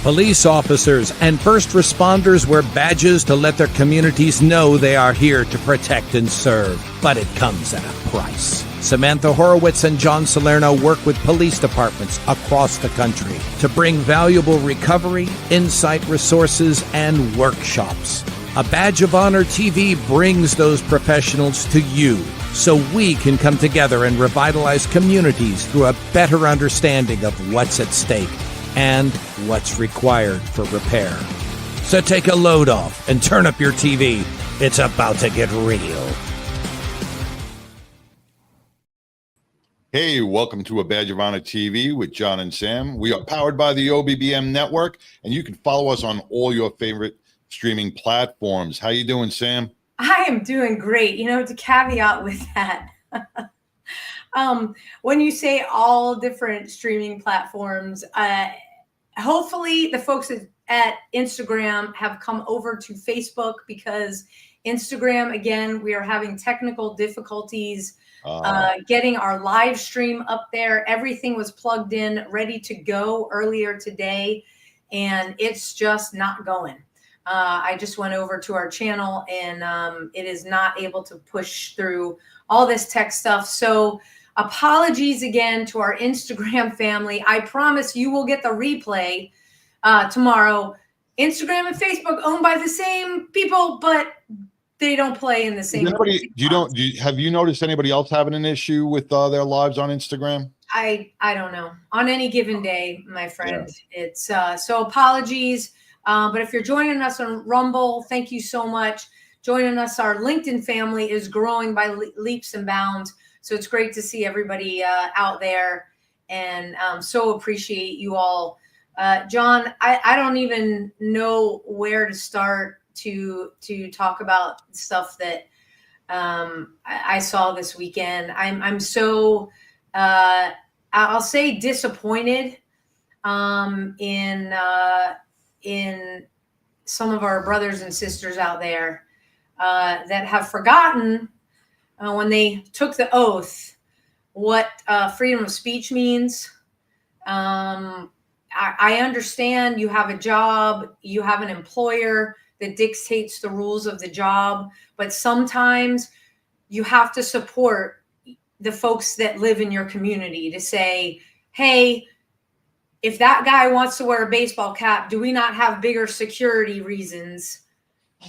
Police officers and first responders wear badges to let their communities know they are here to protect and serve. But it comes at a price. Samantha Horwitz and John Salerno work with police departments across the country to bring valuable recovery, insight resources, and workshops. A Badge of Honor TV brings those professionals to you so we can come together and revitalize communities through a better understanding of what's at stake and what's required for repair. So take a load off and turn up your TV. It's about to get real. Hey, welcome to A Badge of Honor TV with John and Sam. We are powered by the OBBM network, and you can follow us on all your favorite streaming platforms. How you doing, Sam? I am doing great. You know, to caveat with that, when you say all different streaming platforms, hopefully the folks at Instagram have come over to Facebook, because Instagram, again, we are having technical difficulties getting our live stream up there. Everything was plugged in, ready to go earlier today, and it's just not going. I just went over to our channel, and it is not able to push through all this tech stuff. So apologies again to our Instagram family. I promise you will get the replay tomorrow. Instagram and Facebook owned by the same people, but they don't play in the same. Have you noticed anybody else having an issue with their lives on Instagram? I don't know. On any given day, my friend, it's so apologies. But if you're joining us on Rumble, thank you so much. Joining us, our LinkedIn family is growing by leaps and bounds. So it's great to see everybody out there, and so appreciate you all. John, I don't even know where to start to talk about stuff that I saw this weekend. I'm so I'll say disappointed in some of our brothers and sisters out there that have forgotten when they took the oath what freedom of speech means. I understand you have a job, you have an employer that dictates the rules of the job, but sometimes you have to support the folks that live in your community to say, hey, if that guy wants to wear a baseball cap, do we not have bigger security reasons,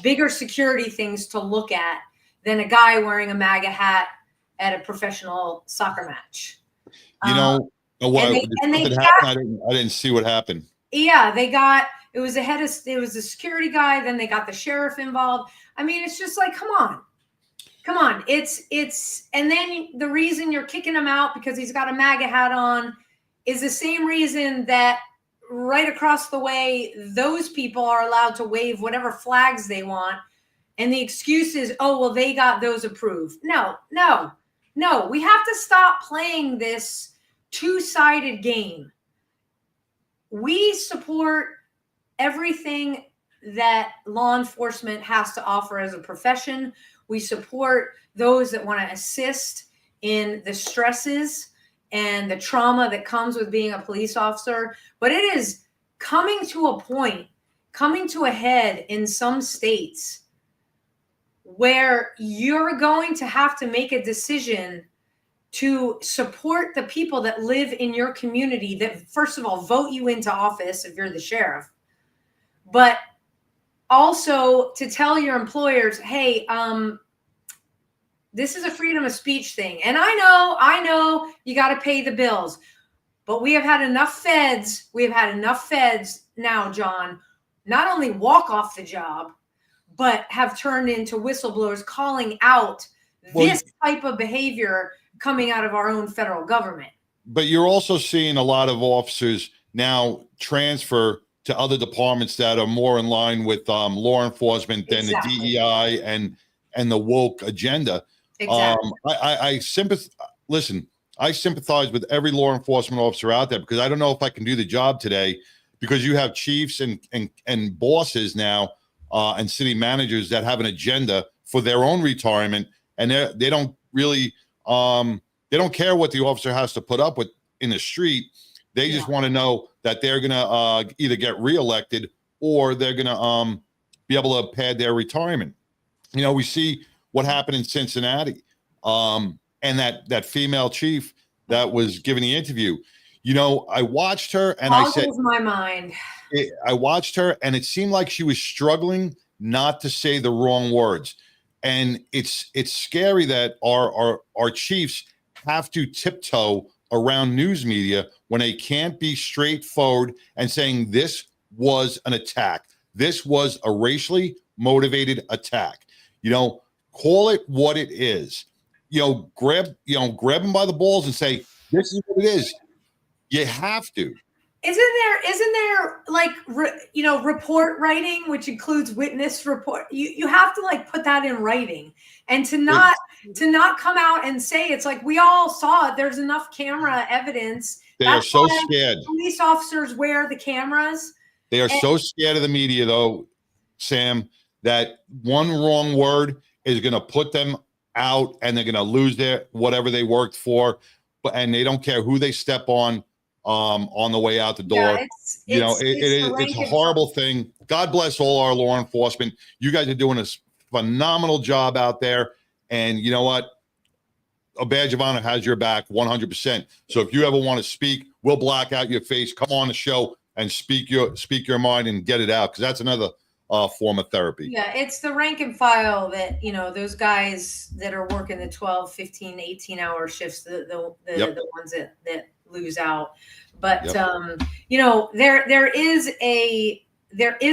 bigger security things to look at than a guy wearing a MAGA hat at a professional soccer match? You know, I didn't see what happened. Yeah, it was the security guy. Then they got the sheriff involved. I mean, it's just like, come on. And then the reason you're kicking him out because he's got a MAGA hat on is the same reason that right across the way, those people are allowed to wave whatever flags they want. And the excuse is, oh, well, they got those approved. No. We have to stop playing this two-sided game. We support everything that law enforcement has to offer as a profession. We support those that want to assist in the stresses and the trauma that comes with being a police officer. But it is coming to a head in some states where you're going to have to make a decision to support the people that live in your community that, first of all, vote you into office if you're the sheriff, but also to tell your employers, hey, this is a freedom of speech thing. And I know you got to pay the bills, but we have had enough feds. We have had enough feds now, John, not only walk off the job, but have turned into whistleblowers calling out this type of behavior coming out of our own federal government. But you're also seeing a lot of officers now transfer to other departments that are more in line with law enforcement than the DEI and the woke agenda. Exactly. I sympathize with every law enforcement officer out there, because I don't know if I can do the job today, because you have chiefs and bosses now and city managers that have an agenda for their own retirement, and they don't really they don't care what the officer has to put up with in the street. They just want to know that they're going to either get reelected or they're going to be able to pad their retirement. You know, we see what happened in Cincinnati, and that female chief that was giving the interview. You know, I watched her and I said, my mind. I watched her and it seemed like she was struggling not to say the wrong words. And it's scary that our chiefs have to tiptoe around news media when they can't be straightforward and saying this was an attack. This was a racially motivated attack. You know, call it what it is. You know, grab them by the balls and say, this is what it is. You have to. Isn't there like, report writing, which includes witness report? You have to like put that in writing, and to not come out and say it's like we all saw it. There's enough camera evidence. They are so scared. Police officers wear the cameras. They are so scared of the media, though, Sam, that one wrong word is going to put them out, and they're going to lose their whatever they worked for, and they don't care who they step on the way out the door. Yeah, it's a horrible thing. God bless all our law enforcement. You guys are doing a phenomenal job out there. And you know what? A badge of honor has your back 100%. So if you ever want to speak, we'll black out your face. Come on the show and speak your mind and get it out. Because that's another form of therapy. Yeah, it's the rank and file that, those guys that are working the 12, 15, 18-hour shifts, the ones that lose out. But there is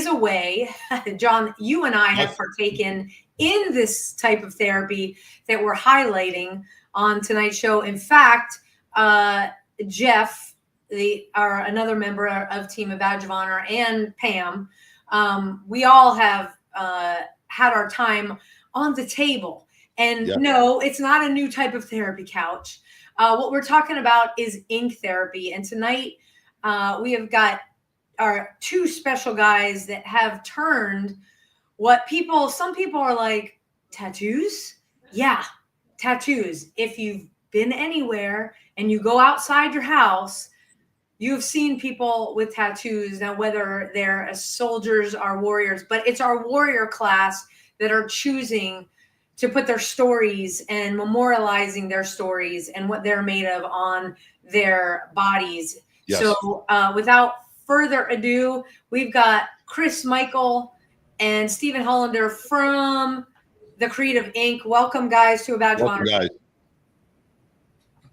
a way, John, you and I have partaken in this type of therapy that we're highlighting on tonight's show. In fact, Jeff, another member of Team of Badge of Honor, and Pam, we all have had our time on the table. And no, it's not a new type of therapy couch. What we're talking about is ink therapy. And tonight we have got our two special guys that have turned some people are like, tattoos? Yeah, tattoos. If you've been anywhere and you go outside your house, you've seen people with tattoos. Now, whether they're soldiers or warriors, but it's our warrior class that are choosing to put their stories and memorializing their stories and what they're made of on their bodies. Yes. So without further ado, we've got Chris Michael and Stephen Hullander from The Creative Inc. Welcome, guys, to A Badge of Honor. Guys.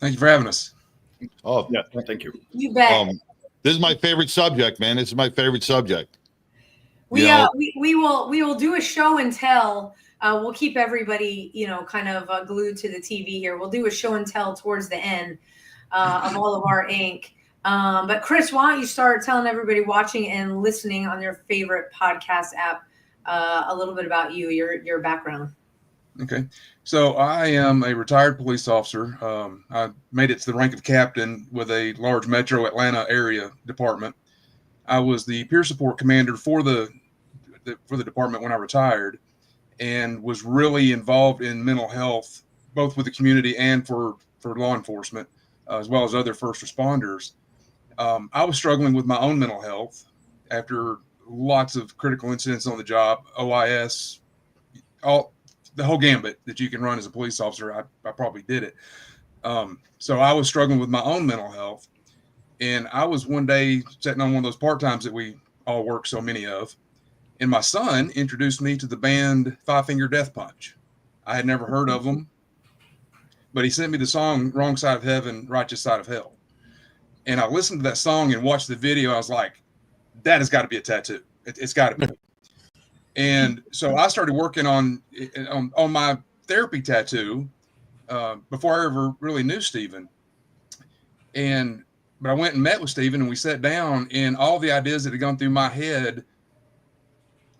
Thank you for having us. Oh, yeah, thank you. You bet. This is my favorite subject, man. This is my favorite subject. We will do a show and tell. We'll keep everybody, kind of glued to the TV here. We'll do a show and tell towards the end of all of our ink. But Chris, why don't you start telling everybody watching and listening on their favorite podcast app a little bit about you, your background. Okay. So I am a retired police officer. I made it to the rank of captain with a large metro Atlanta area department. I was the peer support commander for the department when I retired, and was really involved in mental health, both with the community and for law enforcement, as well as other first responders. I was struggling with my own mental health after lots of critical incidents on the job, OIS, the whole gambit that you can run as a police officer. I probably did it. So I was struggling with my own mental health. And I was one day sitting on one of those part-times that we all work so many of. And my son introduced me to the band Five Finger Death Punch. I had never heard of them, but he sent me the song Wrong Side of Heaven, Righteous Side of Hell. And I listened to that song and watched the video. I was like, that has got to be a tattoo. It's got to be. And so I started working on my therapy tattoo before I ever really knew Stephen. But I went and met with Stephen, and we sat down, and all the ideas that had gone through my head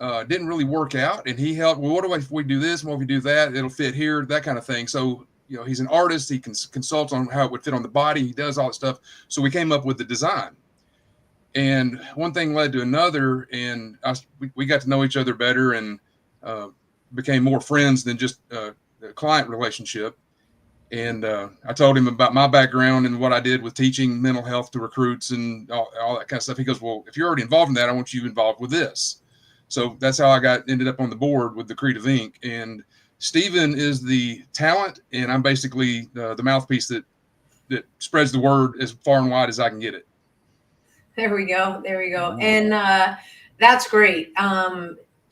didn't really work out. And he helped. Well, if we do this? What if we do that? It'll fit here, that kind of thing. So, he's an artist. He can consult on how it would fit on the body. He does all that stuff. So we came up with the design. And one thing led to another, and we got to know each other better and became more friends than just a client relationship. And I told him about my background and what I did with teaching mental health to recruits and all that kind of stuff. He goes, well, if you're already involved in that, I want you involved with this. So that's how I ended up on the board with the Creative Inc. And Stephen is the talent, and I'm basically the mouthpiece that spreads the word as far and wide as I can get it. There we go. And that's great.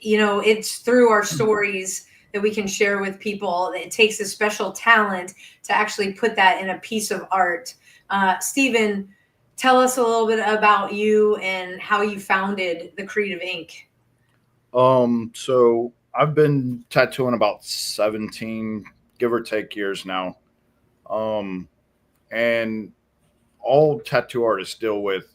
It's through our stories that we can share with people. It takes a special talent to actually put that in a piece of art. Stephen, tell us a little bit about you and how you founded the Creative Inc. So I've been tattooing about 17, give or take, years now. And all tattoo artists deal with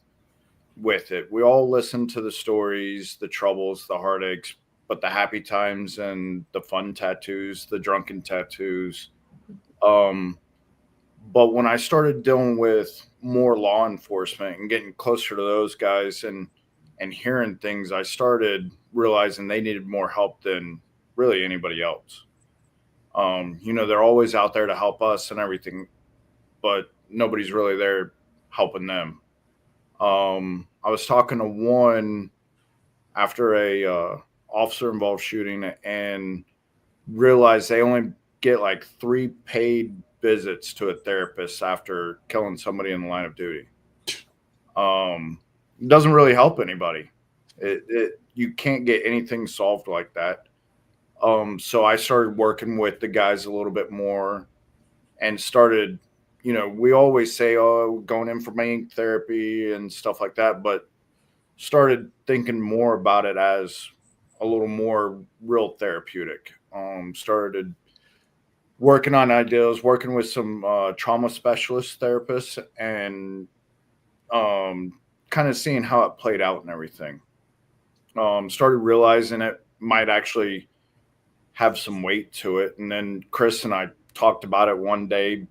it. We all listen to the stories, the troubles, the heartaches, but the happy times and the fun tattoos, the drunken tattoos. But when I started dealing with more law enforcement and getting closer to those guys and hearing things, I started realizing they needed more help than really anybody else. They're always out there to help us and everything, but nobody's really there helping them. I was talking to one after a officer involved shooting and realized they only get like 3 paid visits to a therapist after killing somebody in the line of duty. It doesn't really help anybody. You can't get anything solved like that. So I started working with the guys a little bit more and started, we always say, oh, going in for main therapy and stuff like that, but started thinking more about it as a little more real therapeutic. Started working on ideas, working with some trauma specialist therapists and kind of seeing how it played out and everything. Started realizing it might actually have some weight to it. And then Chris and I talked about it one day.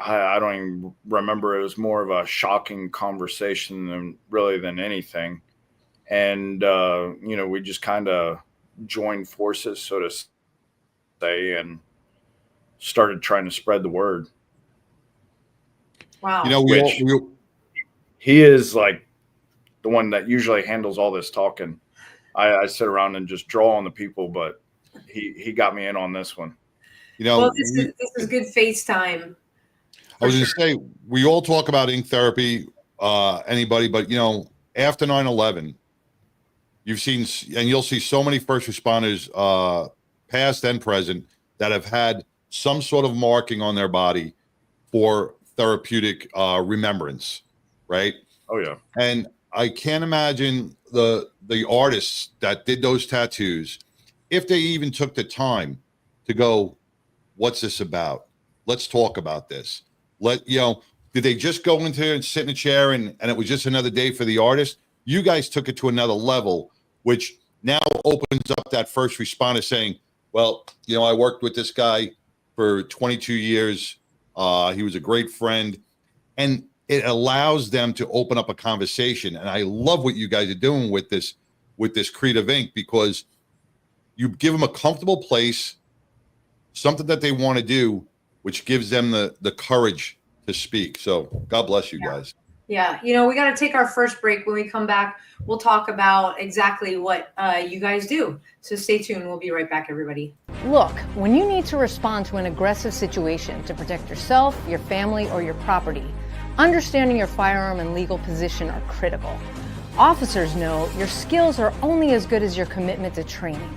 I don't even remember. It was more of a shocking conversation than anything. And, we just kind of joined forces, so to say, and started trying to spread the word. Wow. He is like the one that usually handles all this talking. I sit around and just draw on the people, but he got me in on this one. This is good FaceTime. I was going to say, we all talk about ink therapy, anybody, but after 9/11, you've seen, and you'll see so many first responders, past and present, that have had some sort of marking on their body for therapeutic remembrance, right? Oh yeah. And I can't imagine the artists that did those tattoos, if they even took the time to go, what's this about? Let's talk about this. Did they just go into and sit in a chair and it was just another day for the artist? You guys took it to another level, which now opens up that first responder saying, well, I worked with this guy for 22 years. He was a great friend. And it allows them to open up a conversation. And I love what you guys are doing with this Creative Inc., because you give them a comfortable place, something that they want to do, which gives them the courage to speak. So God bless you guys. Yeah. We got to take our first break. When we come back, we'll talk about exactly what you guys do. So stay tuned. We'll be right back, everybody. Look, when you need to respond to an aggressive situation to protect yourself, your family, or your property, understanding your firearm and legal position are critical. Officers know your skills are only as good as your commitment to training.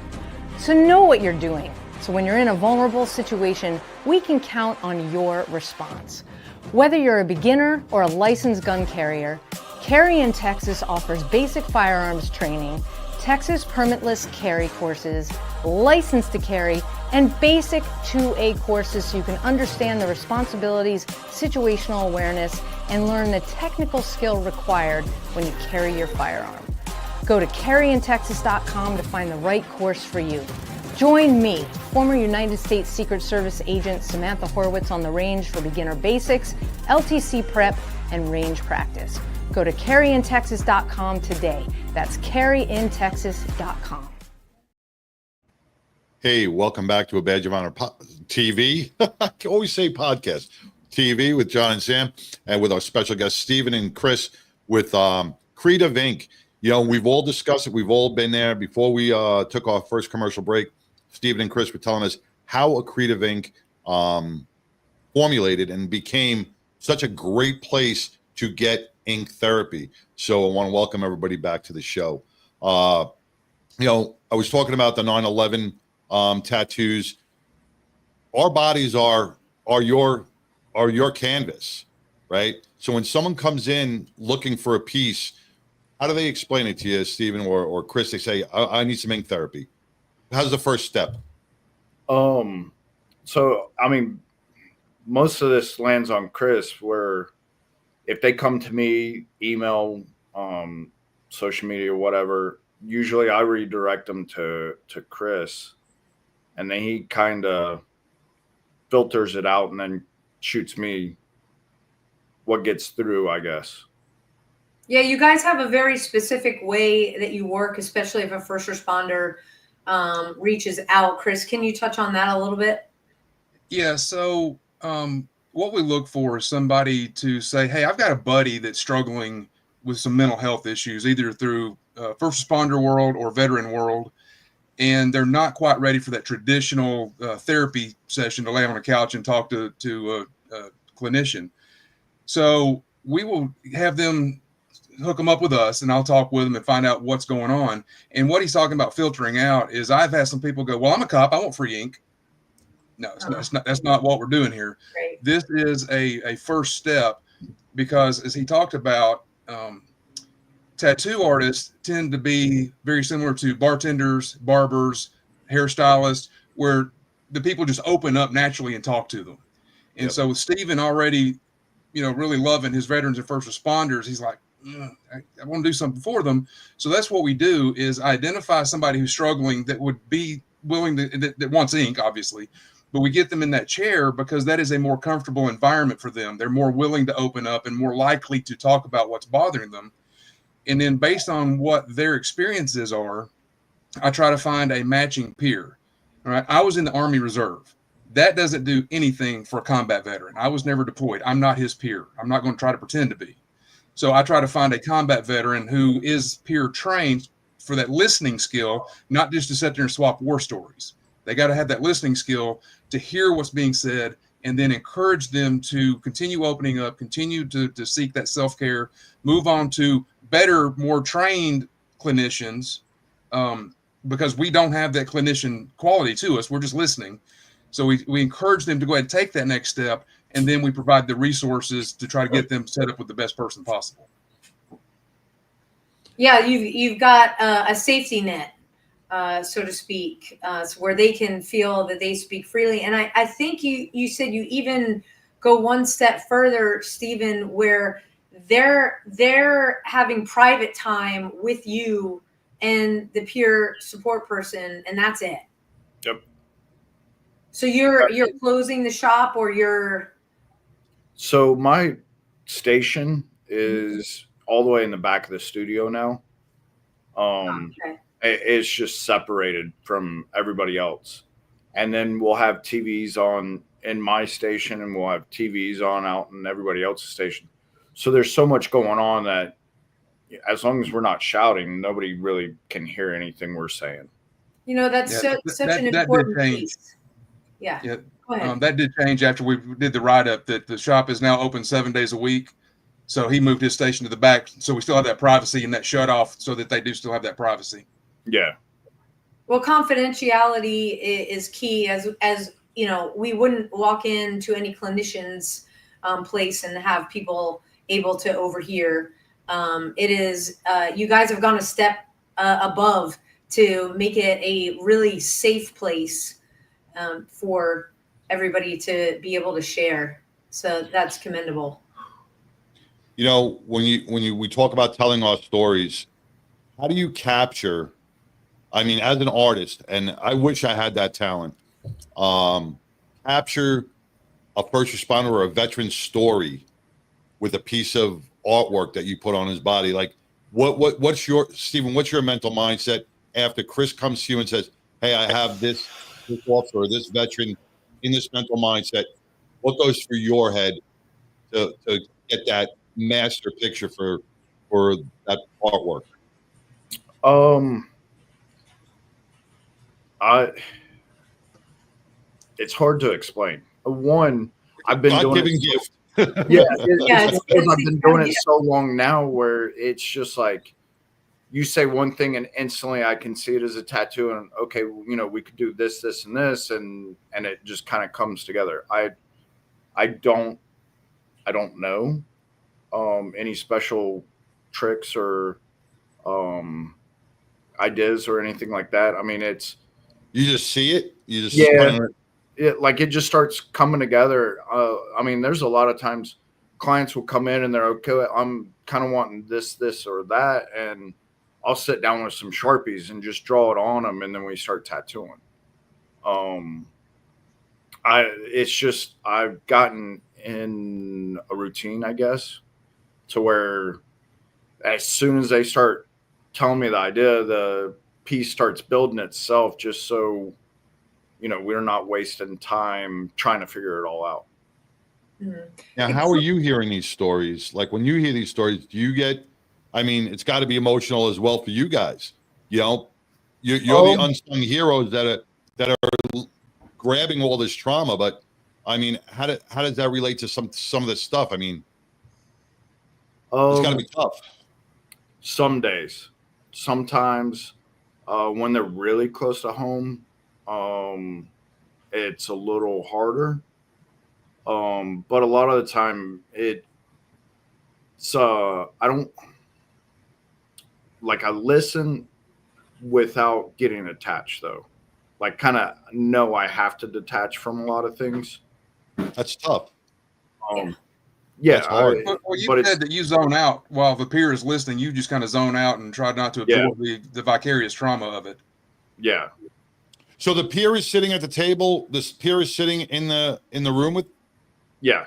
So know what you're doing. So when you're in a vulnerable situation, we can count on your response. Whether you're a beginner or a licensed gun carrier, Carry in Texas offers basic firearms training, Texas permitless carry courses, license to carry, and basic 2A courses so you can understand the responsibilities, situational awareness, and learn the technical skill required when you carry your firearm. Go to carryintexas.com to find the right course for you. Join me, former United States Secret Service agent Samantha Horwitz, on the range for beginner basics, LTC prep, and range practice. Go to carryintexas.com today. That's carryintexas.com. Hey, welcome back to A Badge of Honor TV. I can always say podcast. TV with John and Sam, and with our special guests, Stephen and Chris with Creative Inc. You know, we've all discussed it. We've all been there. Before we took our first commercial break, Stephen and Chris were telling us how Creative Inc. Formulated and became such a great place to get ink therapy. So I want to welcome everybody back to the show. You know, I was talking about the 9/11 tattoos. Our bodies are your canvas, right? So when someone comes in looking for a piece, how do they explain it to you, Stephen or Chris? They say, I need some ink therapy. How's the first step? So I mean, most of this lands on Chris, where if they come to me, email, social media, whatever, usually I redirect them to Chris, and then he kind of filters it out and then shoots me what gets through, I guess. Yeah, you guys have a very specific way that you work, especially if a first responder reaches out. Chris, can you touch on that a little bit? Yeah. So what we look for is somebody to say, hey, I've got a buddy that's struggling with some mental health issues, either through first responder world or veteran world, and they're not quite ready for that traditional therapy session to lay on a couch and talk to a clinician. So we will have them hook them up with us, and I'll talk with them and find out what's going on. And what he's talking about filtering out is, I've had some people go, well, I'm a cop, I want free ink. No, it's not. That's not what we're doing here. Right. This is a first step, because as he talked about, tattoo artists tend to be very similar to bartenders, barbers, hairstylists, where the people just open up naturally and talk to them. And Yep. so with Stephen already, really loving his veterans and first responders, he's like, I want to do something for them. So that's what we do, is identify somebody who's struggling that would be willing to, that wants ink, obviously, but we get them in that chair because that is a more comfortable environment for them. They're more willing to open up and more likely to talk about what's bothering them. And then based on what their experiences are, I try to find a matching peer. All right. I was in the Army Reserve. That doesn't do anything for a combat veteran. I was never deployed. I'm not his peer. I'm not going to try to pretend to be. So I try to find a combat veteran who is peer trained for that listening skill, not just to sit there and swap war stories. They got to have that listening skill to hear what's being said, and then encourage them to continue opening up, continue to seek that self-care, move on to better, more trained clinicians, because we don't have that clinician quality to us. We're just listening. So we encourage them to go ahead and take that next step, and then we provide the resources to try to get them set up with the best person possible. Yeah, you've got a safety net, so to speak, so where they can feel that they speak freely. And I think you said you even go one step further, Stephen, where they're having private time with you and the peer support person, and that's it. Yep. So you're closing the shop, or you're. So my station is all the way in the back of the studio now. Okay. It's just separated from everybody else. And then we'll have TVs on in my station, and we'll have TVs on out in everybody else's station. So there's so much going on that as long as we're not shouting, nobody really can hear anything we're saying. That's such an important piece. Yeah. Yeah. Go ahead. That did change after we did the write-up, that the shop is now open 7 days a week. So he moved his station to the back, so we still have that privacy and that shut off, so that they do still have that privacy. Yeah. Well, confidentiality is key. As we wouldn't walk into any clinician's place and have people able to overhear. It is you guys have gone a step above to make it a really safe place for everybody to be able to share. So that's commendable. When we talk about telling our stories, how do you capture? I mean, as an artist, and I wish I had that talent, capture a first responder or a veteran's story with a piece of artwork that you put on his body. Like, what's your, Stephen, what's your mental mindset after Chris comes to you and says, hey, I have this this officer or this veteran in this mental mindset, what goes through your head to get that master picture for that artwork? It's hard to explain. One, I've been doing God-given it. gift. Yeah, it's I've been doing it so long now where it's just like you say one thing and instantly I can see it as a tattoo and okay, we could do this, this, and this, and it just kind of comes together. I don't know any special tricks or ideas or anything like that. I mean, it's You just see it. You just it just starts coming together. I mean, there's a lot of times clients will come in and they're okay, I'm kind of wanting this, or that, and I'll sit down with some Sharpies and just draw it on them, and then we start tattooing. It's just I've gotten in a routine, I guess, to where as soon as they start telling me the idea, the piece starts building itself, just so we're not wasting time trying to figure it all out. Now, how are you hearing these stories? Like when you hear these stories, do you get? I mean, it's got to be emotional as well for you guys. You're the unsung heroes that are grabbing all this trauma. But I mean, how does that relate to some of this stuff? I mean, it's got to be tough. Some days, sometimes when they're really close to home, it's a little harder. But a lot of the time I listen without getting attached though. Like kind of know I have to detach from a lot of things. That's tough. Yeah. That's hard. Well, you said that you zone out while the peer is listening. You just kind of zone out and try not to absorb the vicarious trauma of it. Yeah. So the peer is sitting at the table. This peer is sitting in the room with. Yeah.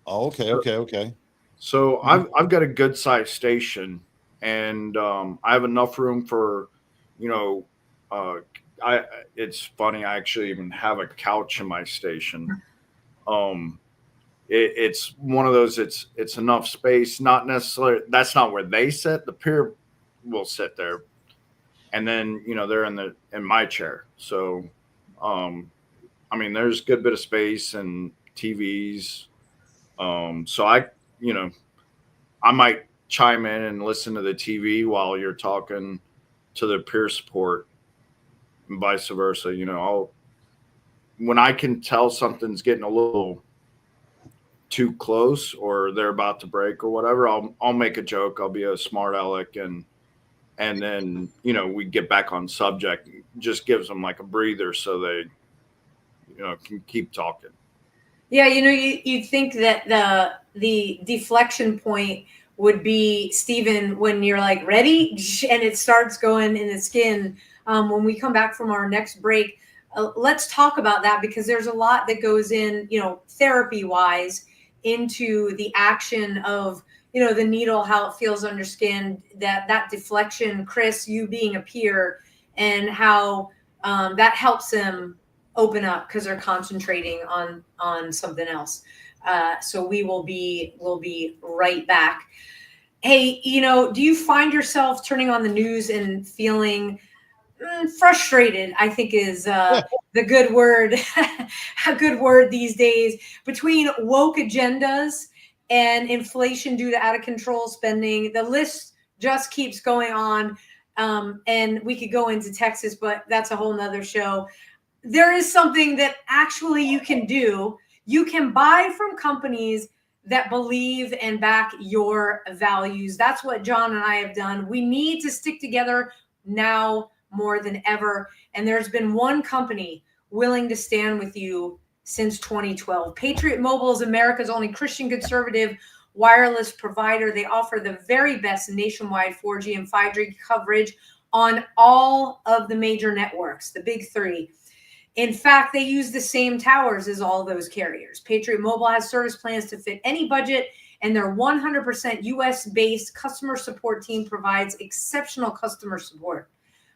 Oh, okay. So I've got a good sized station, and I have enough room for, it's funny. I actually even have a couch in my station. It's one of those. It's enough space. Not necessarily. That's not where they sit. The peer will sit there, and then they're in my chair. So, I mean, there's a good bit of space and TVs. So I might chime in and listen to the TV while you're talking to the peer support, and vice versa. When I can tell something's getting a little too close or they're about to break or whatever, I'll make a joke. I'll be a smart aleck and then we get back on subject. It just gives them like a breather so they can keep talking. Yeah, you'd think that the deflection point would be, Stephen, when you're like ready and it starts going in the skin. When we come back from our next break, let's talk about that, because there's a lot that goes in, therapy wise, into the action of the needle, how it feels under skin, that deflection. Chris, you being a peer, and how that helps them open up because they're concentrating on something else. So we'll be right back. Hey, do you find yourself turning on the news and feeling frustrated? I think is the good word, a good word these days, between woke agendas and inflation due to out of control spending. The list just keeps going on. And we could go into Texas, but that's a whole nother show. There is something that actually you can do. You can buy from companies that believe and back your values. That's what John and I have done. We need to stick together now more than ever. And there's been one company willing to stand with you since 2012. Patriot Mobile is America's only Christian conservative wireless provider. They offer the very best nationwide 4G and 5G coverage on all of the major networks, the big three. In fact, they use the same towers as all those carriers. Patriot Mobile has service plans to fit any budget, and their 100% US-based customer support team provides exceptional customer support.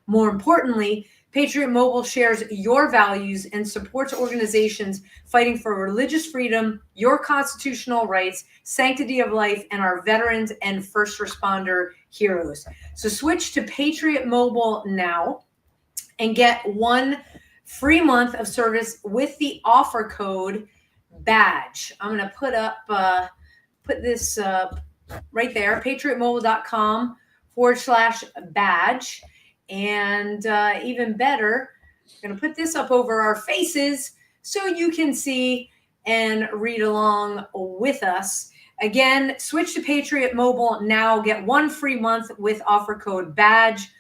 More importantly, Patriot Mobile shares your values and supports organizations fighting for religious freedom, your constitutional rights, sanctity of life, and our veterans and first responder heroes. So switch to Patriot Mobile now and get 1 free month of service with the offer code BADGE. I'm going to put this right there, patriotmobile.com/badge. And even better, I'm going to put this up over our faces so you can see and read along with us. Again, switch to Patriot Mobile now. Get 1 free month with offer code BADGE.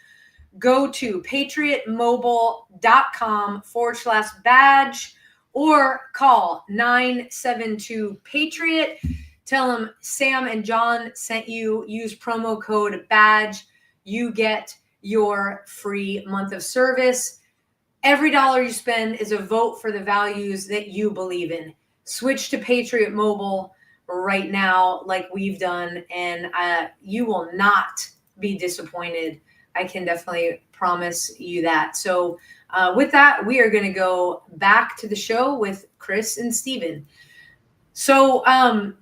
Go to patriotmobile.com/badge or call 972-PATRIOT. Tell them Sam and John sent you. Use promo code BADGE. You get your free month of service. Every dollar you spend is a vote for the values that you believe in. Switch to Patriot Mobile right now like we've done, and you will not be disappointed. I can definitely promise you that. So with that, we are going to go back to the show with Chris and Steven. So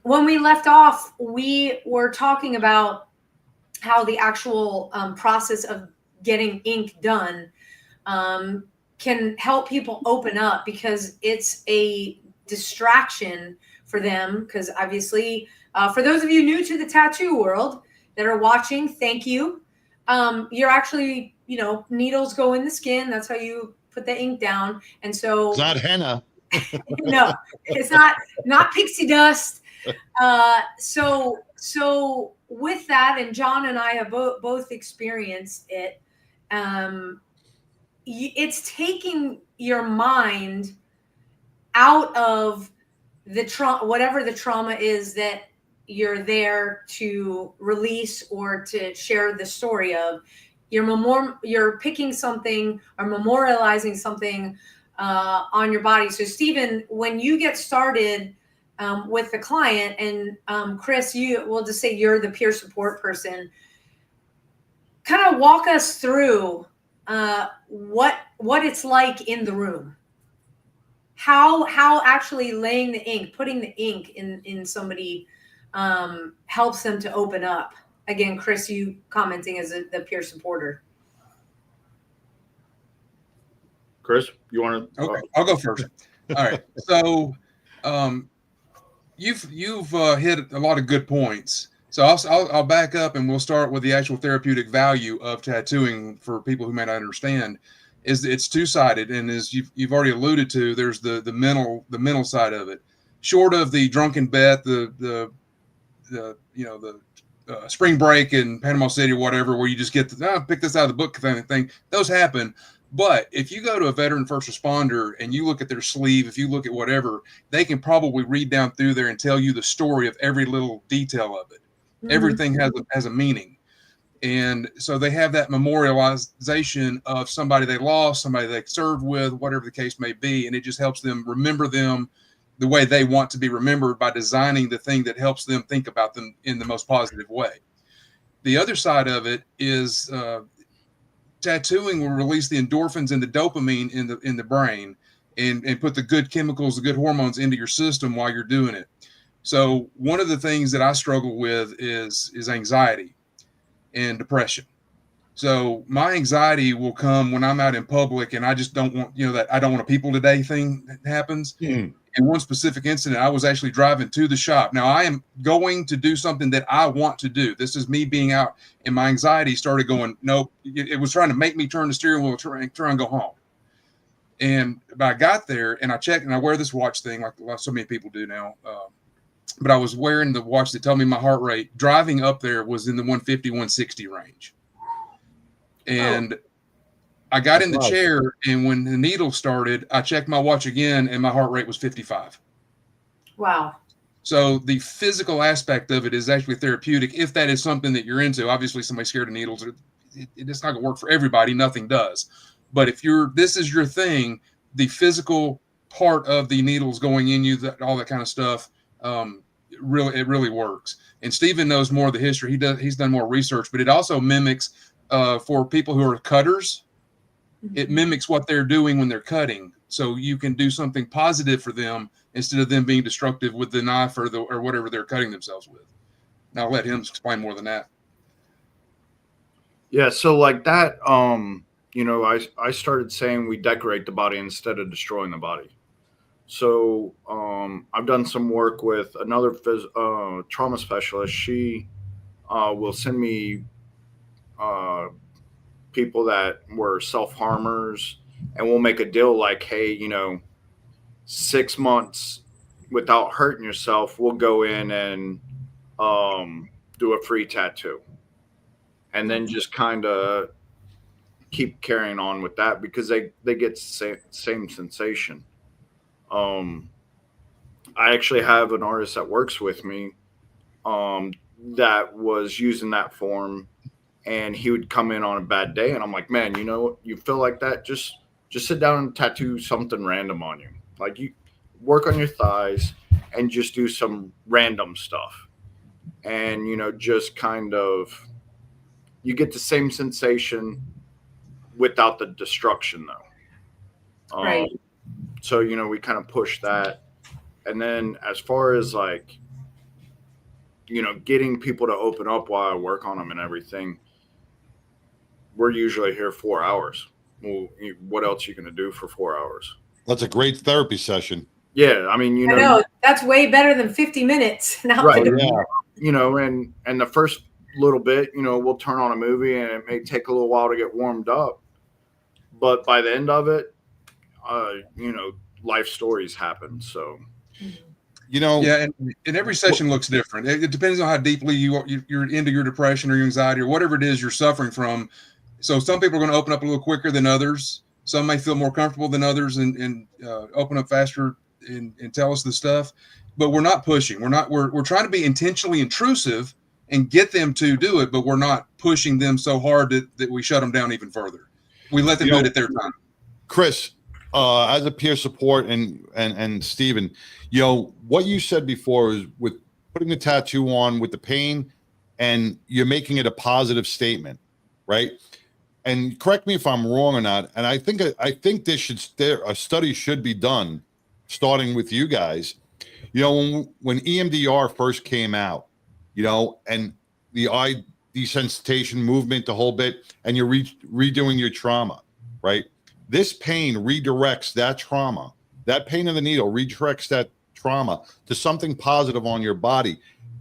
when we left off, we were talking about how the actual process of getting ink done can help people open up, because it's a distraction for them. Because obviously, for those of you new to the tattoo world that are watching, thank you. You're actually, needles go in the skin. That's how you put the ink down. And so It's not henna. No, it's not pixie dust. So with that, and John and I have both experienced it. It's taking your mind out of the trauma, whatever the trauma is that you're there to release or to share the story of. You're picking something or memorializing something on your body. So Steven, when you get started with the client, and Chris, we'll just say you're the peer support person, kind of walk us through what it's like in the room. How actually laying the ink, putting the ink in somebody helps them to open up. Again, Chris, you commenting as the peer supporter. Chris, you want to? Okay, I'll go first. All right. So you've hit a lot of good points. So I'll back up, and we'll start with the actual therapeutic value of tattooing for people who may not understand. It's two-sided, and as you've already alluded to, there's the mental side of it. Short of the drunken bet, the spring break in Panama City or whatever, where you just get pick this out of the book kind of thing. Those happen. But if you go to a veteran first responder and you look at their sleeve, if you look at whatever, they can probably read down through there and tell you the story of every little detail of it. Mm-hmm. Everything has a meaning. And so they have that memorialization of somebody they lost, somebody they served with, whatever the case may be. And it just helps them remember them the way they want to be remembered by designing the thing that helps them think about them in the most positive way. The other side of it is tattooing will release the endorphins and the dopamine in the brain and put the good chemicals, the good hormones into your system while you're doing it. So one of the things that I struggle with is anxiety and depression. So my anxiety will come when I'm out in public and I just don't want, that I don't want a people today thing that happens. Mm. In one specific incident, I was actually driving to the shop. Now I am going to do something that I want to do. This is me being out, and my anxiety started going, nope. It was trying to make me turn the steering wheel, try and go home. But I got there and I checked, and I wear this watch thing like so many people do now. But I was wearing the watch that told me my heart rate driving up there was in the 150, 160 range. And I got in the chair, and when the needle started, I checked my watch again, and my heart rate was 55. Wow. So the physical aspect of it is actually therapeutic if that is something that you're into. Obviously, somebody scared of needles, it's not going to work for everybody. Nothing does. But if this is your thing, the physical part of the needles going in you, all that kind of stuff, it really works. And Steven knows more of the history. He's done more research, but it also mimics for people who are cutters. it mimics what they're doing when they're cutting. So you can do something positive for them instead of them being destructive with the knife or whatever they're cutting themselves with. Now I'll let him explain more than that. Yeah, so like that, I started saying we decorate the body instead of destroying the body. So I've done some work with another trauma specialist. She will send me people that were self-harmers, and we'll make a deal like, hey, 6 months without hurting yourself, we'll go in and do a free tattoo. And then just kind of keep carrying on with that because they get the same sensation. I actually have an artist that works with me that was using that form, and he would come in on a bad day, and I'm like, man, you feel like that? Just sit down and tattoo something random on you. Like, you work on your thighs and just do some random stuff. And, just kind of, you get the same sensation without the destruction, though. Right. So, we kind of push that. And then as far as like, getting people to open up while I work on them and everything, we're usually here 4 hours. Well, what else are you going to do for 4 hours? That's a great therapy session. Yeah. I mean, I know that's way better than 50 minutes. Right. Yeah. And the first little bit, we'll turn on a movie and it may take a little while to get warmed up. But by the end of it, life stories happen. So, yeah, and every session looks different. It depends on how deeply you're into your depression or your anxiety or whatever it is you're suffering from. So some people are going to open up a little quicker than others. Some may feel more comfortable than others and open up faster and tell us the stuff. But we're not pushing. We're trying to be intentionally intrusive and get them to do it, but we're not pushing them so hard that we shut them down even further. We let them do it at their time. Chris, as a peer support and Stephen, what you said before is with putting the tattoo on with the pain, and you're making it a positive statement, right? And correct me if I'm wrong or not. And I think a study should be done, starting with you guys. When EMDR first came out, and the eye desensitization movement, the whole bit, and you're redoing your trauma, right? This pain redirects that trauma. That pain of the needle redirects that trauma to something positive on your body.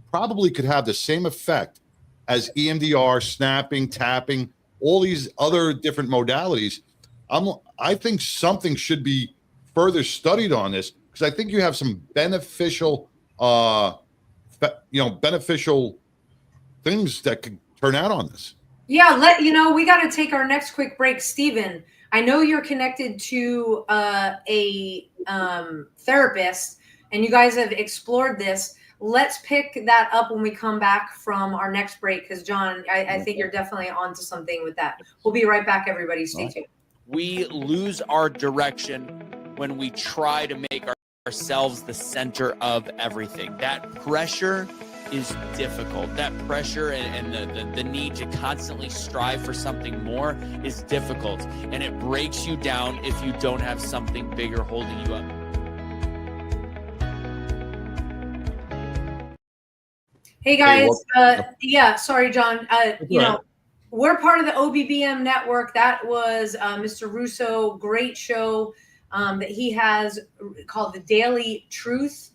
Probably could have the same effect as EMDR, snapping, tapping, all these other different modalities. I think something should be further studied on this, because I think you have some beneficial, beneficial things that could turn out on this. Yeah, we got to take our next quick break. Stephen, I know you're connected to a therapist, and you guys have explored this. Let's pick that up when we come back from our next break, because John, I think you're definitely onto something with that. We'll be right back, everybody. Stay tuned. We lose our direction when we try to make ourselves the center of everything. That pressure is difficult. That pressure and the need to constantly strive for something more is difficult, and it breaks you down if you don't have something bigger holding you up. Hey guys, sorry, John. We're part of the OBBM network. That was Mr. Russo, great show that he has called The Daily Truth.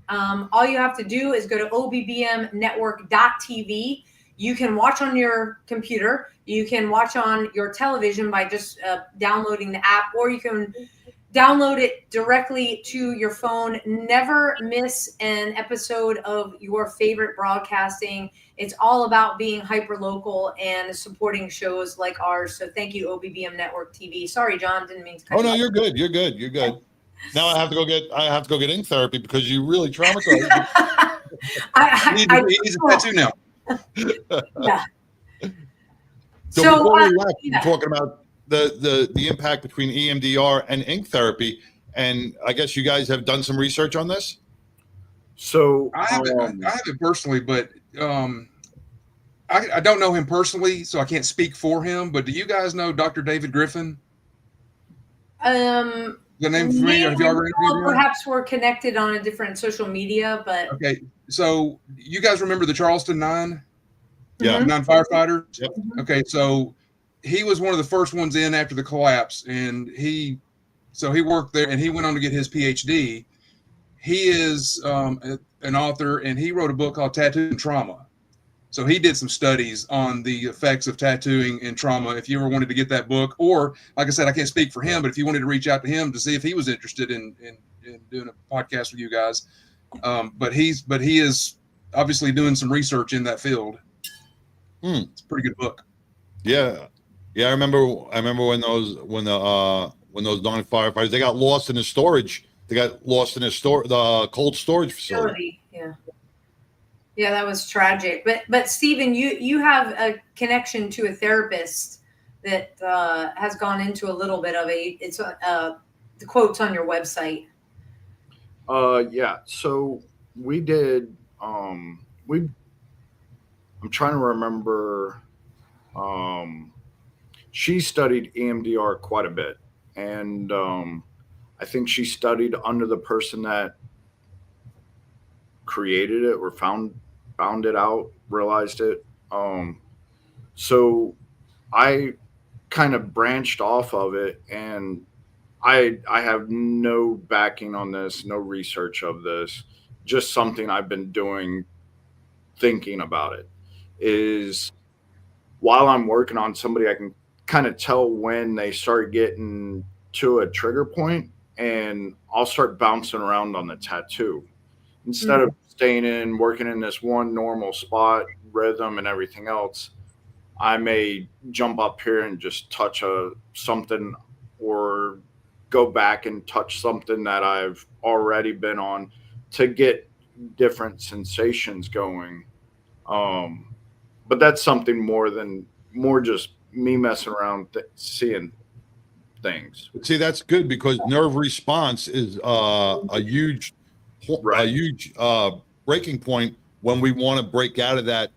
All you have to do is go to obbmnetwork.tv. You can watch on your computer. You can watch on your television by just downloading the app, or you can download it directly to your phone. Never miss an episode of your favorite broadcasting. It's all about being hyper-local and supporting shows like ours. So thank you, OBBM Network TV. Sorry, John, didn't mean to cut you off. You're good. You're good. Now I have to go get ink therapy because you really traumatized me. He's a tattoo now. Yeah. So before we left, you're talking about the impact between EMDR and ink therapy, and I guess you guys have done some research on this. So I haven't personally, but I don't know him personally, so I can't speak for him. But do you guys know Dr. David Griffin? The name familiar? Have you already interviewed him? Perhaps we're connected on a different social media, but Okay, so you guys remember the Charleston 9? Yeah. Mhm. 9 firefighters? Yep. Okay, so he was one of the first ones in after the collapse, and he worked there, and he went on to get his PhD. He is an author, and he wrote a book called Tattoo and Trauma. So he did some studies on the effects of tattooing and trauma. If you ever wanted to get that book, or like I said, I can't speak for him, but if you wanted to reach out to him to see if he was interested in doing a podcast with you guys, but he is obviously doing some research in that field. It's a pretty good book. Yeah. I remember when those 9 firefighters, they got lost in the storage. They got lost in the cold storage facility. Yeah, that was tragic. But Stephen, you have a connection to a therapist that has gone into a little bit of it's the quotes on your website. Yeah. So we did. I'm trying to remember. She studied EMDR quite a bit, and I think she studied under the person that created it or found it out, realized it. So I kind of branched off of it, and I have no backing on this, no research of this, just something I've been doing, thinking about it, is while I'm working on somebody, I can kind of tell when they start getting to a trigger point, and I'll start bouncing around on the tattoo instead of staying in, working in this one normal spot, rhythm and everything else. I may jump up here and just touch something, or go back and touch something that I've already been on to get different sensations going. But that's something more just me messing around, seeing things. See, that's good, because nerve response is a huge breaking point when we want to break out of that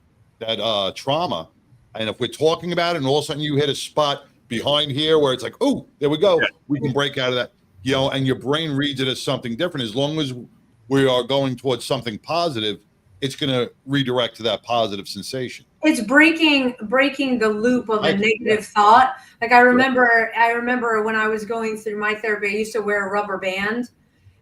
trauma. And if we're talking about it and all of a sudden you hit a spot behind here where it's like, oh, there we go, we can break out of that, and your brain reads it as something different. As long as we are going towards something positive, it's going to redirect to that positive sensation. It's breaking the loop of a negative thought. Like I remember when I was going through my therapy, I used to wear a rubber band.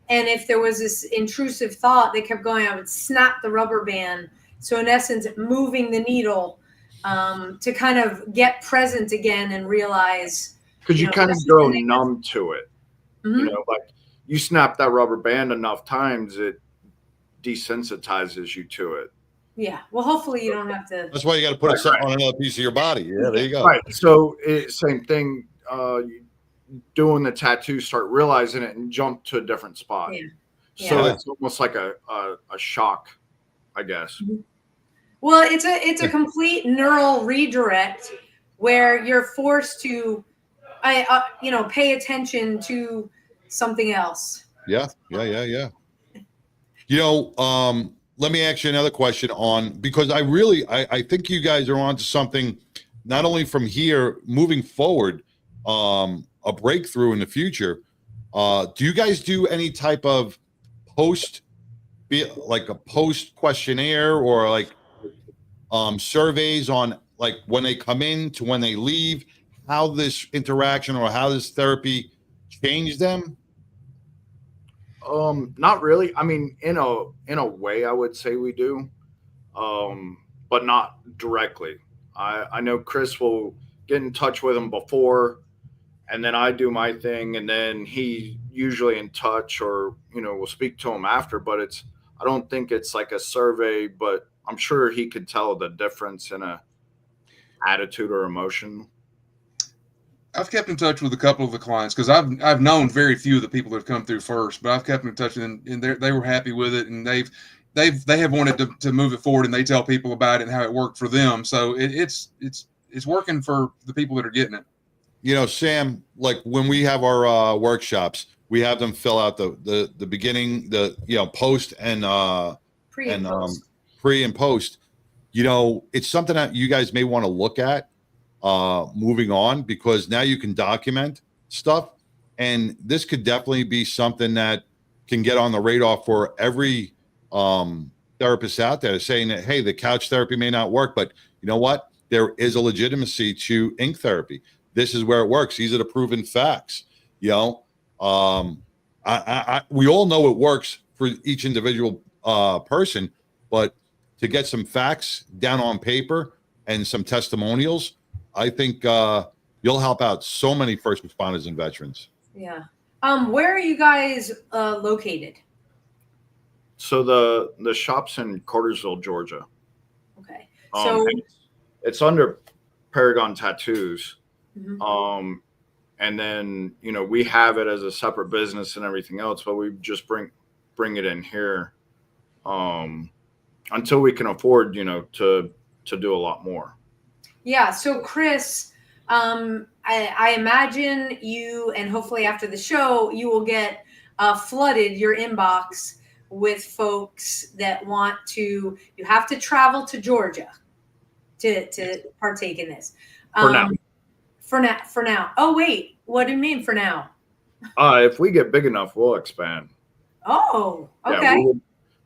And if there was this intrusive thought that kept going, I would snap the rubber band. So in essence, moving the needle to kind of get present again and realize. Because you kind of go numb to it. Mm-hmm. Like you snap that rubber band enough times, it desensitizes you to it. Yeah. Well, hopefully you don't have to. That's why you got to put something on another piece of your body. Yeah, there you go. Right. So same thing. Doing the tattoo, start realizing it, and jump to a different spot. Yeah. So it's almost like a shock, I guess. Well, it's a complete neural redirect where you're forced to, pay attention to something else. Yeah. Let me ask you another question because I think you guys are onto something, not only from here moving forward, a breakthrough in the future. Do you guys do any type of post questionnaire or like surveys on like when they come in to when they leave, how this interaction or how this therapy changed them? Not really. I mean, in a way, I would say we do, but not directly. I know Chris will get in touch with him before, and then I do my thing, and then he usually in touch, or we'll speak to him after. But I don't think it's like a survey, but I'm sure he could tell the difference in a attitude or emotion. I've kept in touch with a couple of the clients because I've known very few of the people that have come through first, but I've kept in touch, and they were happy with it, and they have wanted to move it forward, and they tell people about it and how it worked for them. So it's working for the people that are getting it. Sam, like when we have our workshops, we have them fill out the beginning, post and pre and post. It's something that you guys may want to look at moving on, because now you can document stuff. And this could definitely be something that can get on the radar for every therapist out there, saying that, hey, the couch therapy may not work, but you know what? There is a legitimacy to ink therapy. This is where it works. These are the proven facts. You know, we all know it works for each individual person, but to get some facts down on paper and some testimonials, I think you'll help out so many first responders and veterans. Yeah. Where are you guys located? So the shop's in Cartersville, Georgia. Okay. So it's under Paragon Tattoos. Mm-hmm. And then, you know, we have it as a separate business and everything else, but we just bring it in here until we can afford, you know, to do a lot more. Yeah. So Chris, I imagine you, and hopefully after the show, you will get flooded your inbox with folks that want to. You have to travel to Georgia to partake in this. For now. Oh wait, what do you mean for now? If we get big enough, we'll expand. Oh, okay. Yeah,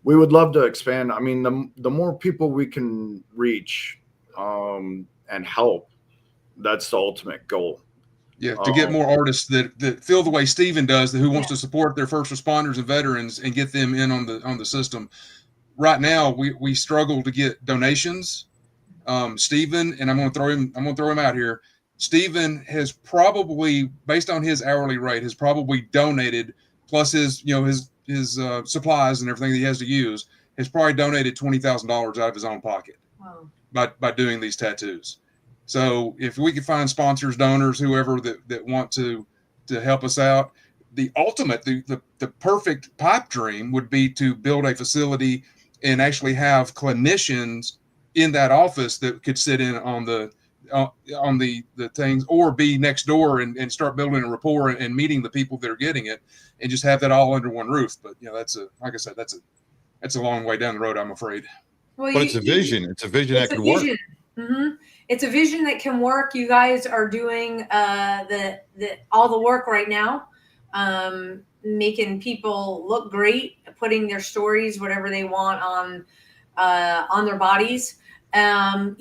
we would love to expand. I mean, the more people we can reach and help, that's the ultimate goal. Yeah, to get more artists that feel the way Steven does, who wants to support their first responders and veterans and get them in on the system. Right now, we struggle to get donations. Steven, and I'm going to throw him out here. Steven has probably, based on his hourly rate, has probably donated, plus his supplies and everything that he has to use, has probably donated $20,000 out of his own pocket. Wow. by doing these tattoos. So if we could find sponsors, donors, whoever that want to help us out, the ultimate, the perfect pipe dream would be to build a facility and actually have clinicians in that office that could sit in on the things, or be next door and start building a rapport and meeting the people that are getting it, and just have that all under one roof. But that's a long way down the road, I'm afraid. Well, but it's a vision. It's a vision that could work. Mm-hmm. It's a vision that can work. You guys are doing all the work right now, making people look great, putting their stories, whatever they want, on their bodies. I'm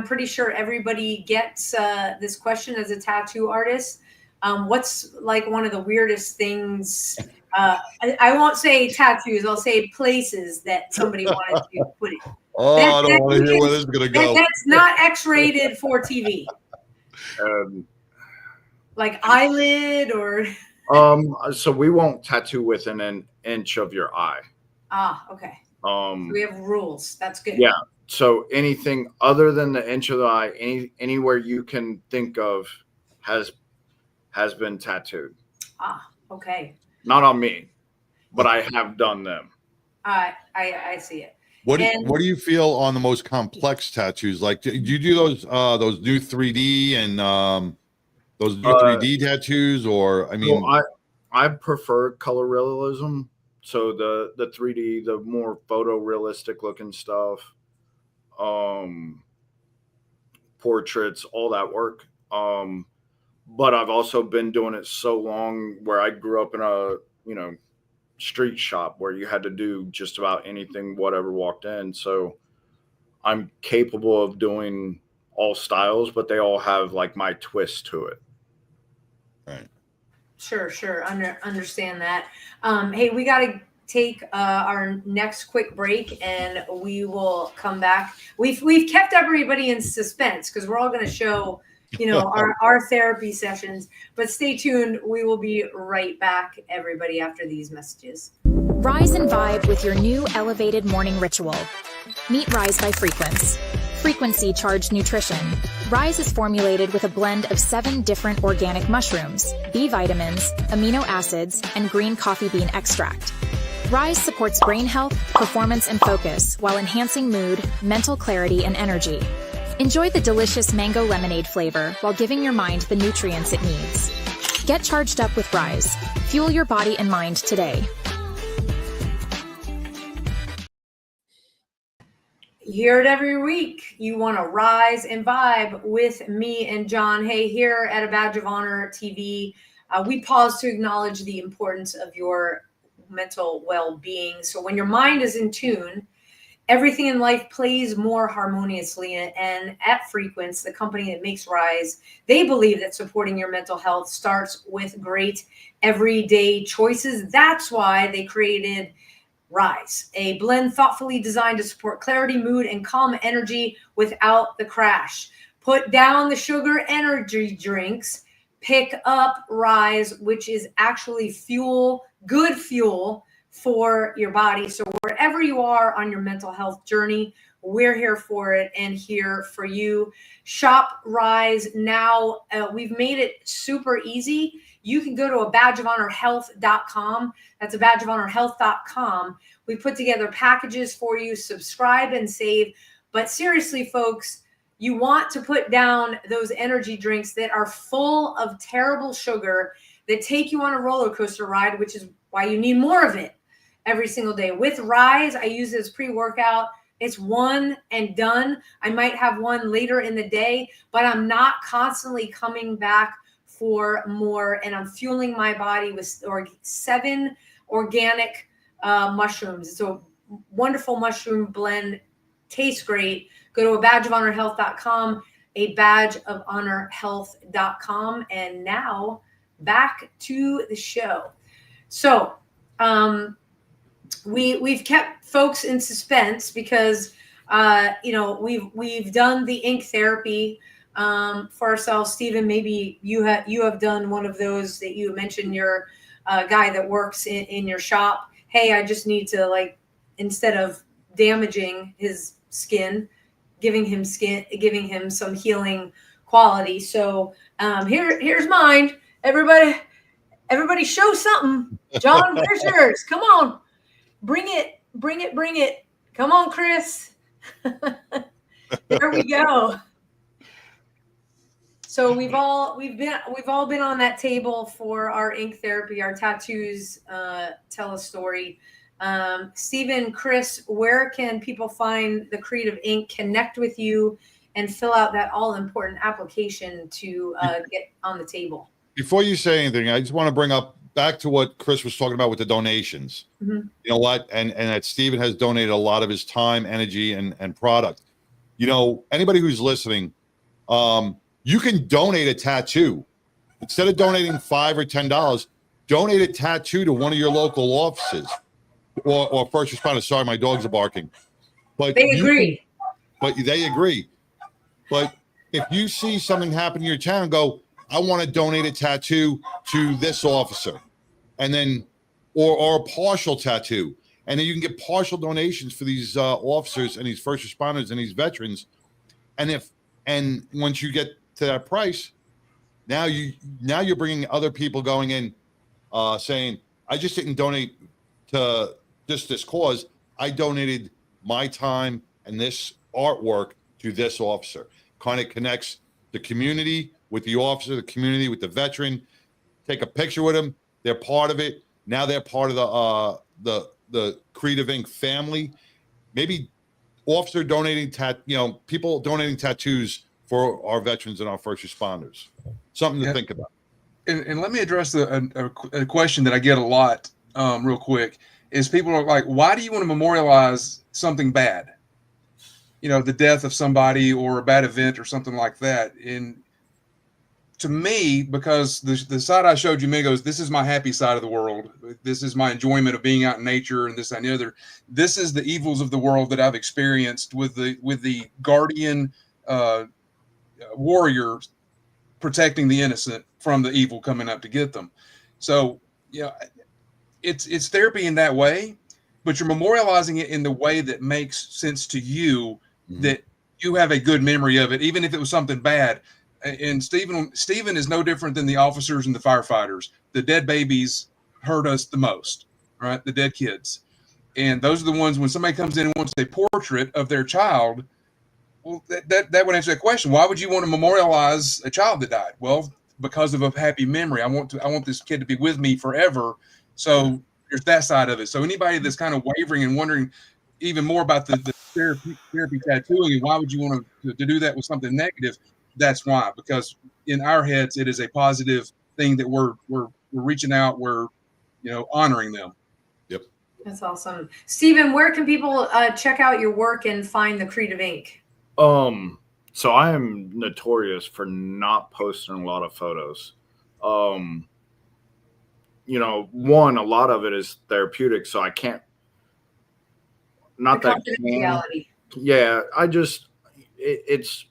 pretty sure everybody gets this question as a tattoo artist. What's like one of the weirdest things? I won't say tattoos. I'll say places that somebody wanted to put it. I don't want to hear where this is going to go. That's not X-rated for TV. Like eyelid or. So we won't tattoo within an inch of your eye. Ah, okay. We have rules. That's good. Yeah. So anything other than the inch of the eye, anywhere you can think of has been tattooed. Ah, okay. Not on me, but I have done them. I see it. What do you feel on the most complex tattoos? Like, do you do those new 3D and those new 3D tattoos, or I mean, well, I prefer color realism. So the 3D, the more photorealistic looking stuff, portraits, all that work. But I've also been doing it so long where I grew up in a, street shop where you had to do just about anything, whatever walked in. So I'm capable of doing all styles, but they all have like my twist to it. Right. Sure. Understand that. Hey, we got to take our next quick break, and we will come back. We've kept everybody in suspense because we're all going to show, our therapy sessions, but stay tuned. We will be right back, everybody, after these messages. Rise and vibe with your new elevated morning ritual. Meet Rise by Frequency Charged Nutrition. Rise is formulated with a blend of 7 different organic mushrooms, B vitamins, amino acids, and green coffee bean extract. Rise supports brain health, performance, and focus while enhancing mood, mental clarity, and energy. Enjoy the delicious mango lemonade flavor while giving your mind the nutrients it needs. Get charged up with Rise. Fuel your body and mind today. You hear it every week. You want to rise and vibe with me and John Hay here at A Badge of Honor TV. we pause to acknowledge the importance of your mental well-being. So when your mind is in tune, everything in life plays more harmoniously. And at Frequency, the company that makes Rise, they believe that supporting your mental health starts with great everyday choices. That's why they created Rise, a blend thoughtfully designed to support clarity, mood, and calm energy without the crash. Put down the sugar energy drinks, pick up Rise, which is actually fuel, good fuel for your body. So wherever you are on your mental health journey, we're here for it and here for you. Shop Rise now. We've made it super easy. You can go to a badgeofhonorhealth.com. That's a badgeofhonorhealth.com. We put together packages for you. Subscribe and save. But seriously, folks, you want to put down those energy drinks that are full of terrible sugar that take you on a roller coaster ride, which is why you need more of it every single day. With Rise, I use it as pre-workout. It's one and done. I might have one later in the day, but I'm not constantly coming back for more. And I'm fueling my body with 7 organic mushrooms. It's a wonderful mushroom blend. Tastes great. Go to a badgeofhonorhealth.com, a badgeofhonorhealth.com. And now back to the show. So, we've kept folks in suspense because we've done the ink therapy for ourselves. Stephen, maybe you have done one of those that you mentioned. Your guy that works in your shop. Hey, I just need to, instead of damaging his skin, giving him some healing quality. So here's mine. Everybody show something. John, where's yours? Come on. Bring it. Come on, Chris. There we go. So we've all been on that table for our ink therapy. Our tattoos tell a story. Stephen, Chris, where can people find the Creative Ink, connect with you, and fill out that all important application to get on the table? Before you say anything, I just want to bring up back to what Chris was talking about with the donations. Mm-hmm. You know what? And that Stephen has donated a lot of his time, energy, and product. Anybody who's listening, you can donate a tattoo. Instead of donating $5 or $10, donate a tattoo to one of your local offices or first responders. Sorry, my dogs are barking. But they agree. But if you see something happen in your town, go, I want to donate a tattoo to this officer, and then, or a partial tattoo. And then you can get partial donations for these officers and these first responders and these veterans. And once you get to that price, now you're bringing other people going in, saying, I just didn't donate to just this cause. I donated my time and this artwork to this officer. Kind of connects the community with the officer, the community with the veteran. Take a picture with them. They're part of it. Now they're part of the Creative Ink family. Maybe officer donating people donating tattoos for our veterans and our first responders. Something to think about. And let me address a question that I get a lot real quick. Is people are like, why do you want to memorialize something bad? The death of somebody or a bad event or something like that. And to me, because the side I showed you, Migos, this is my happy side of the world. This is my enjoyment of being out in nature and this and the other. This is the evils of the world that I've experienced with the guardian warrior protecting the innocent from the evil coming up to get them. So, it's therapy in that way, but you're memorializing it in the way that makes sense to you, that you have a good memory of it, even if it was something bad. And Stephen is no different than the officers and the firefighters. The dead babies hurt us the most, right? The dead kids. And those are the ones when somebody comes in and wants a portrait of their child, well, that would answer that question. Why would you want to memorialize a child that died? Well, because of a happy memory. I want this kid to be with me forever. So there's that side of it. So anybody that's kind of wavering and wondering even more about the therapy tattooing and why would you want to do that with something negative? That's why, because in our heads, it is a positive thing that we're reaching out, we're honoring them. Yep. That's awesome. Stephen, where can people check out your work and find the Creative Ink? So I am notorious for not posting a lot of photos. One, a lot of it is therapeutic, so I can't. Not The that. confidentiality. Yeah, it's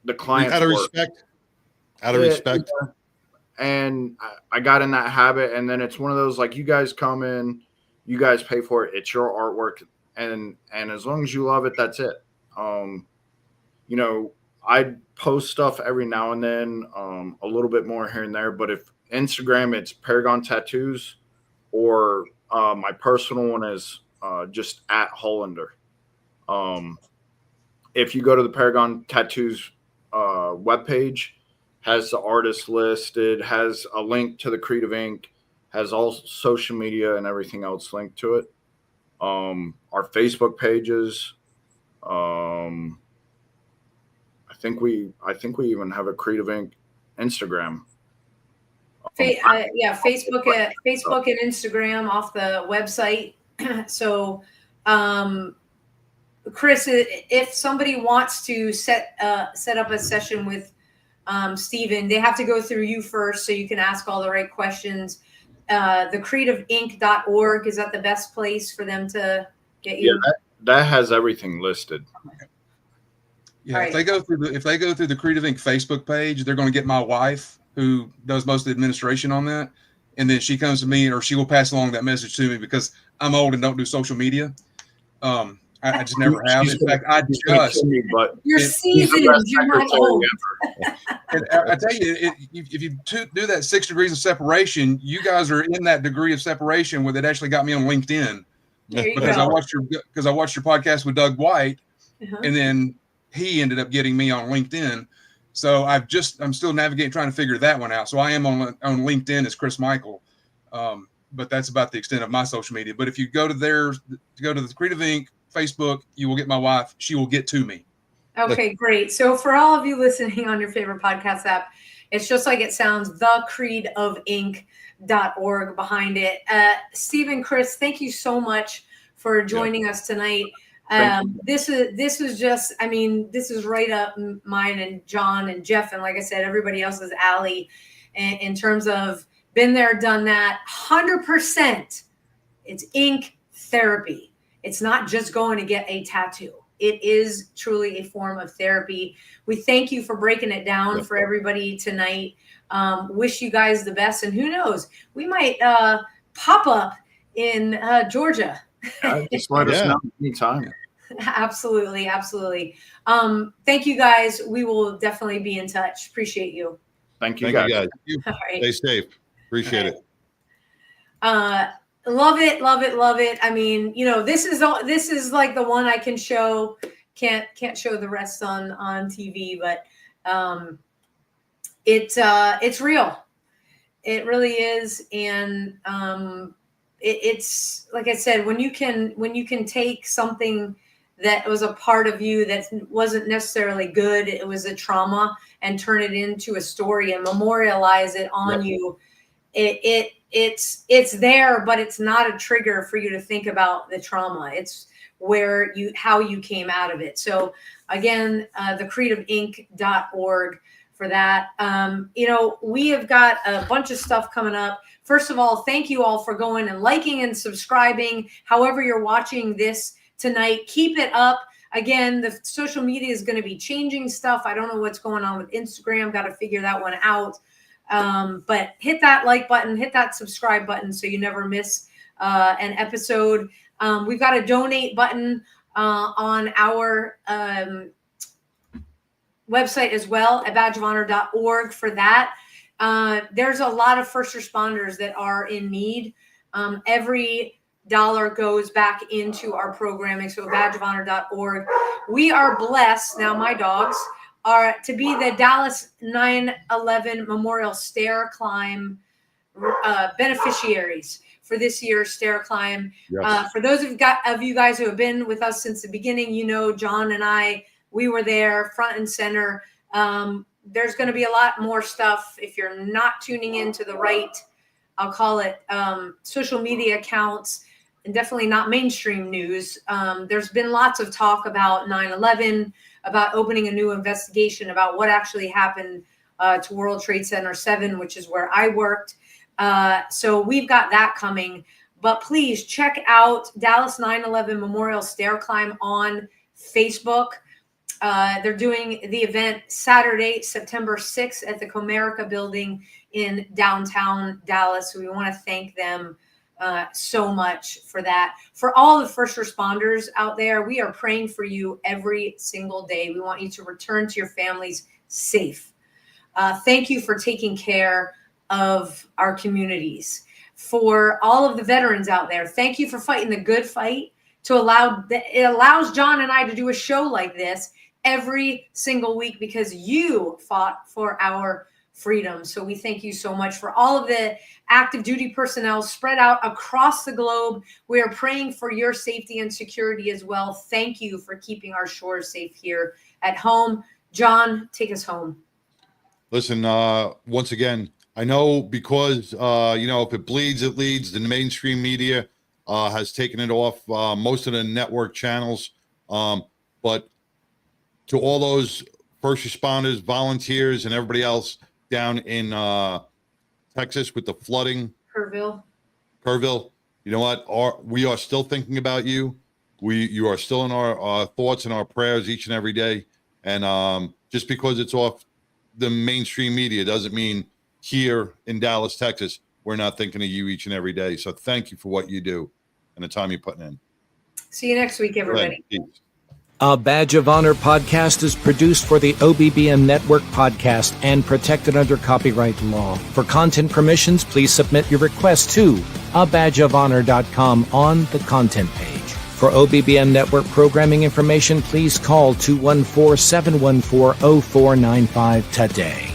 the client. Out of respect. Out of respect. Yeah. And I got in that habit, and then it's one of those, like, you guys come in, you guys pay for it, it's your artwork, and as long as you love it, that's it. I post stuff every now and then, a little bit more here and there, but if Instagram, it's Paragon Tattoos, or my personal one is just at Hullander. If you go to the Paragon Tattoos webpage, has the artist listed, has a link to the Creative Ink, has all social media and everything else linked to it. Our Facebook pages. I think we even have a Creative Ink Instagram. Facebook and Instagram off the website. So, Chris, if somebody wants to set up a session with Stephen, they have to go through you first, so you can ask all the right questions. The creativeink.org, is that the best place for them to get you? Yeah, that has everything listed. Yeah, Right. if they go through the Creative Ink Facebook page, they're going to get my wife, who does most of the administration on that, and then she comes to me, or she will pass along that message to me, because I'm old and don't do social media. I just never have. In fact, You're seasoned. You're not old. And I tell you, if you do that 6 degrees of separation, you guys are in that degree of separation where it actually got me on LinkedIn, because I watched your podcast with Doug White, and then he ended up getting me on LinkedIn. So I'm still navigating, trying to figure that one out. So I am on LinkedIn as Chris Michael, but that's about the extent of my social media. But if you go to the Creative Ink Facebook, you will get my wife. She will get to me. Okay, great. So for all of you listening on your favorite podcast app, it's just like it sounds, thecreativeink.org behind it. Stephen, Chris, thank you so much for joining us tonight. This is just, this is right up mine and John and Jeff, and like I said, everybody else's alley in terms of been there, done that. 100%. It's ink therapy. It's not just going to get a tattoo. It is truly a form of therapy. We thank you for breaking it down for everybody tonight. Wish you guys the best, and who knows, we might pop up in Georgia. Just let us know anytime. Absolutely. Thank you guys. We will definitely be in touch. Appreciate you. Thank you guys. All right. Stay safe. Appreciate it. Love it. This is like the one I can show. Can't show the rest on TV, but it's real. It really is, and it's like I said, when you can take something that was a part of you that wasn't necessarily good, it was a trauma, and turn it into a story and memorialize it on you. It's there, but it's not a trigger for you to think about the trauma. It's how you came out of it. So again, thecreativeink.org for that. We have got a bunch of stuff coming up. First of all, thank you all for going and liking and subscribing. However you're watching this tonight, keep it up. Again, the social media is going to be changing stuff. I don't know what's going on with Instagram. Got to figure that one out. But hit that like button, hit that subscribe button so you never miss an episode. We've got a donate button on our website as well at badgeofhonor.org for that. There's a lot of first responders that are in need. Every dollar goes back into our programming. So badgeofhonor.org. We are blessed. Now my dogs are to be the Dallas 9/11 Memorial Stair Climb beneficiaries for this year's Stair Climb. Yes. For those of you guys who have been with us since the beginning, John and I, we were there front and center. there's going to be a lot more stuff if you're not tuning into the right, I'll call it social media accounts, and definitely not mainstream news. There's been lots of talk about 9/11, about opening a new investigation about what actually happened to World Trade Center 7, which is where I worked. So we've got that coming. But please check out Dallas 9/11 Memorial Stair Climb on Facebook. They're doing the event Saturday, September 6th at the Comerica building in downtown Dallas. So we want to thank them so much for that. For all the first responders out there, we are praying for you every single day. We want you to return to your families safe. Thank you for taking care of our communities. For all of the veterans out there, thank you for fighting the good fight. It allows John and I to do a show like this every single week because you fought for our freedom. So we thank you so much. For all of the active duty personnel spread out across the globe, we are praying for your safety and security as well. Thank you for keeping our shores safe here at home. John, take us home. Listen, once again, I know because, if it bleeds, it leads. The mainstream media has taken it off most of the network channels. But to all those first responders, volunteers, and everybody else down in Texas with the flooding. Kerrville, you know what? We are still thinking about you. You are still in our thoughts and our prayers each and every day. And just because it's off the mainstream media doesn't mean here in Dallas, Texas, we're not thinking of you each and every day. So thank you for what you do and the time you're putting in. See you next week, everybody. A Badge of Honor podcast is produced for the OBBM Network podcast and protected under copyright law. For content permissions, please submit your request to abadgeofhonor.com on the content page. For OBBM Network programming information, please call 214-714-0495 today.